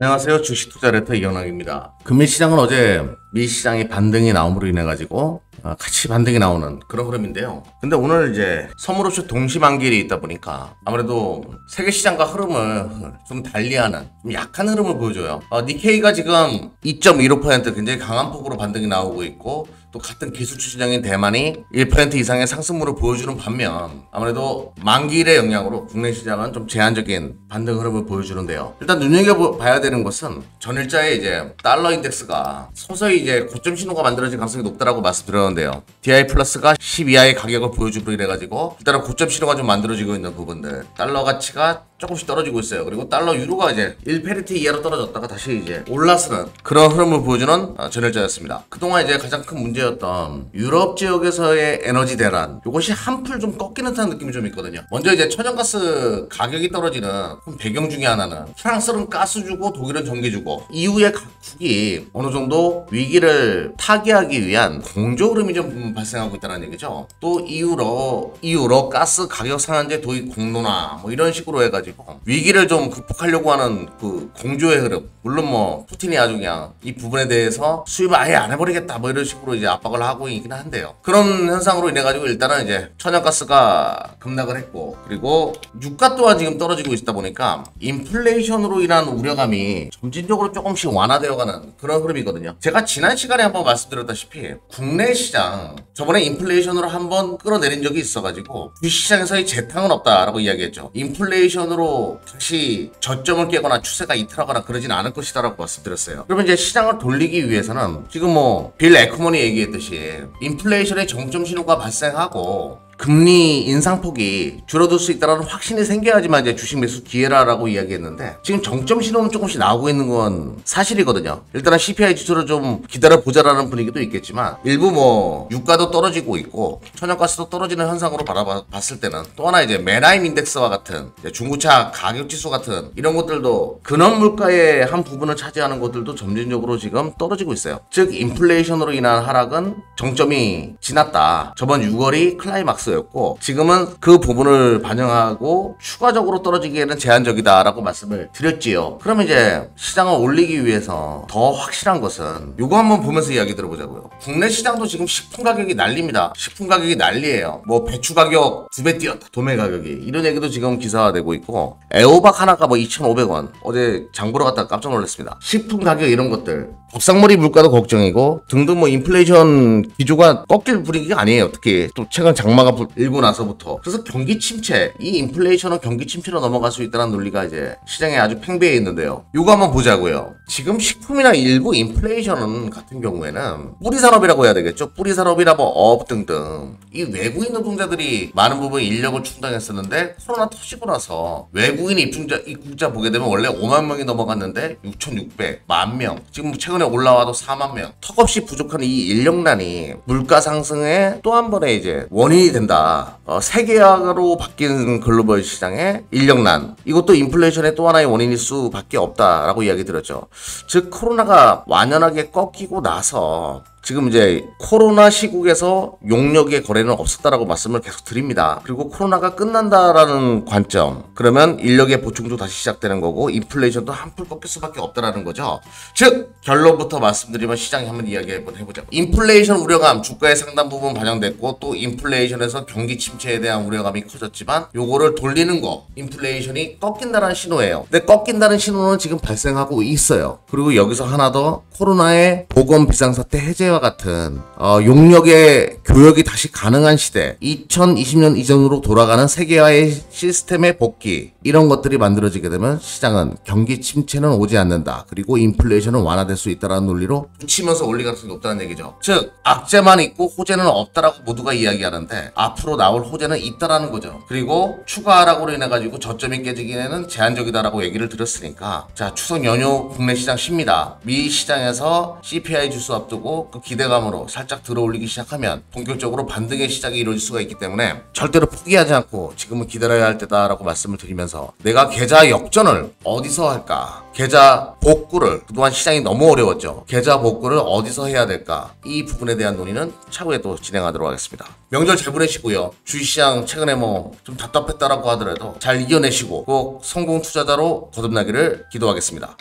안녕하세요. 주식투자레터 이현학입니다. 금일시장은 어제 미시장의 반등이 나옴으로 인해 가지고 같이 반등이 나오는 그런 흐름인데요. 근데 오늘 이제 선물옵션 동시만기일이 있다 보니까 아무래도 세계시장과 흐름을 좀 달리하는 좀 약한 흐름을 보여줘요. 니케이가 지금 2.15% 굉장히 강한 폭으로 반등이 나오고 있고, 또 같은 기술주시장인 대만이 1% 이상의 상승률을 보여주는 반면 아무래도 만기일의 영향으로 국내 시장은 좀 제한적인 반등 흐름을 보여주는데요. 일단 눈여겨봐야 되는 것은 전일자에 이제 달러 인덱스가 서서히 이제 고점 신호가 만들어질 가능성이 높다라고 말씀드렸는데요. DI 플러스가 10 이하의 가격을 보여주기로 이래가지고 일단은 고점 신호가 좀 만들어지고 있는 부분들, 달러 가치가 조금씩 떨어지고 있어요. 그리고 달러 유로가 이제 1페리티 이하로 떨어졌다가 다시 이제 올라서는 그런 흐름을 보여주는 전일자였습니다. 그동안 이제 가장 큰 문제였던 유럽 지역에서의 에너지 대란, 이것이 한풀 좀 꺾이는 듯한 느낌이 좀 있거든요. 먼저 이제 천연가스 가격이 떨어지는 배경 중에 하나는 프랑스는 가스 주고 독일은 전기 주고 EU의 각국이 어느 정도 위기를 타개하기 위한 공조 흐름이 좀 발생하고 있다는 얘기죠. 또 EU로 가스 가격 상한제 도입 공론화 뭐 이런 식으로 해가지고 위기를 좀 극복하려고 하는 그 공조의 흐름. 물론 뭐 푸틴이 아주 그냥 이 부분에 대해서 수입을 아예 안 해버리겠다 뭐 이런 식으로 이제 압박을 하고 있긴 한데요. 그런 현상으로 인해 가지고 일단은 이제 천연가스가 급락을 했고, 그리고 유가 또한 지금 떨어지고 있다 보니까 인플레이션으로 인한 우려감이 점진적으로 조금씩 완화되어가는 그런 흐름이거든요. 제가 지난 시간에 한번 말씀드렸다시피 국내 시장 저번에 인플레이션으로 한번 끌어내린 적이 있어가지고 주식시장에서의 재탕은 없다라고 이야기했죠. 인플레이션으로 다시 저점을 깨거나 추세가 이탈하거나 그러진 않을 것이다 라고 말씀드렸어요. 그러면 이제 시장을 돌리기 위해서는 지금 뭐 빌 에크먼이 얘기했듯이 인플레이션의 정점 신호가 발생하고 금리 인상폭이 줄어들 수 있다는 확신이 생겨야지만 이제 주식 매수 기회라고 이야기했는데, 지금 정점 신호는 조금씩 나오고 있는 건 사실이거든요. 일단은 CPI 지수를 좀 기다려보자라는 분위기도 있겠지만, 일부 뭐 유가도 떨어지고 있고 천연가스도 떨어지는 현상으로 바라봤을 때는 또 하나 이제 메나임 인덱스와 같은 중고차 가격 지수 같은 이런 것들도 근원 물가의 한 부분을 차지하는 것들도 점진적으로 지금 떨어지고 있어요. 즉 인플레이션으로 인한 하락은 정점이 지났다. 저번 6월이 클라이막스 였고 지금은 그 부분을 반영하고 추가적으로 떨어지기에는 제한적이다라고 말씀을 드렸지요. 그러면 이제 시장을 올리기 위해서 더 확실한 것은 요거 한번 보면서 이야기 들어보자고요. 국내 시장도 지금 식품 가격이 난립니다. 식품 가격이 난리예요. 뭐 배추 가격 2배 뛰었다, 도매 가격이, 이런 얘기도 지금 기사화되고 있고, 애호박 하나가 뭐 2,500원, 어제 장 보러 갔다가 깜짝 놀랐습니다. 식품 가격 이런 것들, 밥상머리 물가도 걱정이고 등등 뭐 인플레이션 기조가 꺾일 분위기가 아니에요. 특히 또 최근 장마가 일고 나서부터. 그래서 경기 침체, 이 인플레이션은 경기 침체로 넘어갈 수 있다는 논리가 이제 시장에 아주 팽배해 있는데요. 요거 한번 보자고요. 지금 식품이나 일부 인플레이션 같은 경우에는 뿌리산업이라고 해야 되겠죠. 뿌리산업이나 뭐 어업 등등 이 외국인 노동자들이 많은 부분 인력을 충당했었는데, 코로나 터지고 나서 외국인 입국자 보게 되면 원래 5만 명이 넘어갔는데 6,600, 10,000명, 지금 최근에 올라와도 4만 명. 턱없이 부족한 이 인력난이 물가 상승의 또 한 번의 이제 원인이 된다. 세계화로 바뀐 글로벌 시장의 인력난, 이것도 인플레이션의 또 하나의 원인일 수밖에 없다라고 이야기 드렸죠. 즉 코로나가 완연하게 꺾이고 나서 지금 이제 코로나 시국에서 용역의 거래는 없었다라고 말씀을 계속 드립니다. 그리고 코로나가 끝난다라는 관점, 그러면 인력의 보충도 다시 시작되는 거고 인플레이션도 한풀 꺾일 수밖에 없다라는 거죠. 즉 결론부터 말씀드리면 시장에 한번 이야기 한번 해보자고. 인플레이션 우려감 주가의 상당 부분 반영됐고, 또 인플레이션에서 경기 침체에 대한 우려감이 커졌지만 요거를 돌리는 거, 인플레이션이 꺾인다는 신호예요. 근데 꺾인다는 신호는 지금 발생하고 있어요. 그리고 여기서 하나 더, 코로나의 보건 비상사태 해제 와 같은 용역의 교역이 다시 가능한 시대, 2020년 이전으로 돌아가는 세계화의 시스템의 복귀, 이런 것들이 만들어지게 되면 시장은 경기 침체는 오지 않는다, 그리고 인플레이션은 완화될 수 있다는 논리로 붙이면서 올릴 가능성이 높다는 얘기죠. 즉 악재만 있고 호재는 없다라고 모두가 이야기하는데 앞으로 나올 호재는 있다라는 거죠. 그리고 추가 하락으로 인해 가지고 저점이 깨지기에는 제한적이다라고 얘기를 드렸으니까, 자 추석 연휴 국내 시장 쉽니다. 미 시장에서 CPI 지수 앞두고 그 기대감으로 살짝 들어올리기 시작하면 본격적으로 반등의 시작이 이루어질 수가 있기 때문에 절대로 포기하지 않고 지금은 기다려야 할 때다라고 말씀을 드리면서, 내가 계좌 역전을 어디서 할까, 계좌 복구를, 그동안 시장이 너무 어려웠죠. 계좌 복구를 어디서 해야 될까, 이 부분에 대한 논의는 차후에 또 진행하도록 하겠습니다. 명절 잘 보내시고요. 주식시장 최근에 뭐 좀 답답했다라고 하더라도 잘 이겨내시고 꼭 성공 투자자로 거듭나기를 기도하겠습니다.